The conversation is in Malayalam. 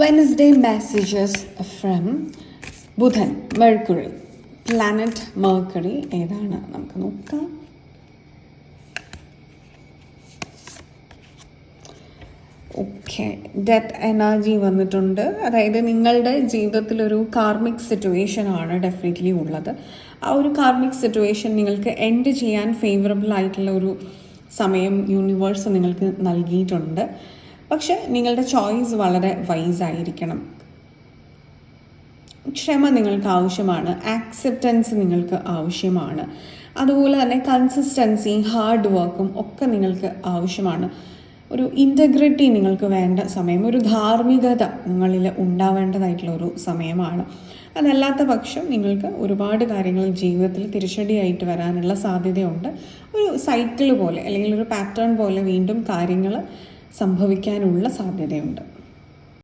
Wednesday messages from ബുധൻ, മെർക്കുറി, പ്ലാനറ്റ് മെർക്കുറി ഏതാണ് നമുക്ക് നോക്കാം. ഓക്കെ, ഡെത്ത് എനർജി വന്നിട്ടുണ്ട്. അതായത് നിങ്ങളുടെ ജീവിതത്തിലൊരു കാർമിക് സിറ്റുവേഷൻ ആണ് ഡെഫിനറ്റ്ലി ഉള്ളത്. ആ ഒരു കാർമിക് സിറ്റുവേഷൻ നിങ്ങൾക്ക് എൻഡ് ചെയ്യാൻ ഫേവറബിൾ ആയിട്ടുള്ള ഒരു സമയം യൂണിവേഴ്സ് നിങ്ങൾക്ക് നൽകിയിട്ടുണ്ട്. പക്ഷെ നിങ്ങളുടെ ചോയ്സ് വളരെ വൈസ് ആയിരിക്കണം. ക്ഷമ നിങ്ങൾക്ക് ആവശ്യമാണ്, ആക്സെപ്റ്റൻസ് നിങ്ങൾക്ക് ആവശ്യമാണ്, അതുപോലെ തന്നെ കൺസിസ്റ്റൻസി, ഹാർഡ് വർക്കും ഒക്കെ നിങ്ങൾക്ക് ആവശ്യമാണ്. ഒരു ഇൻറ്റഗ്രിറ്റി നിങ്ങൾക്ക് വേണ്ട സമയം, ഒരു ധാർമ്മികത നിങ്ങളിൽ ഉണ്ടാവേണ്ടതായിട്ടുള്ള ഒരു സമയമാണ്. അതല്ലാത്ത പക്ഷം നിങ്ങൾക്ക് ഒരുപാട് കാര്യങ്ങൾ ജീവിതത്തിൽ തിരിച്ചടിയായിട്ട് വരാനുള്ള സാധ്യതയുണ്ട്. ഒരു സൈക്കിൾ പോലെ അല്ലെങ്കിൽ ഒരു പാറ്റേൺ പോലെ വീണ്ടും കാര്യങ്ങൾ സംഭവിക്കാനുള്ള സാധ്യതയുണ്ട്.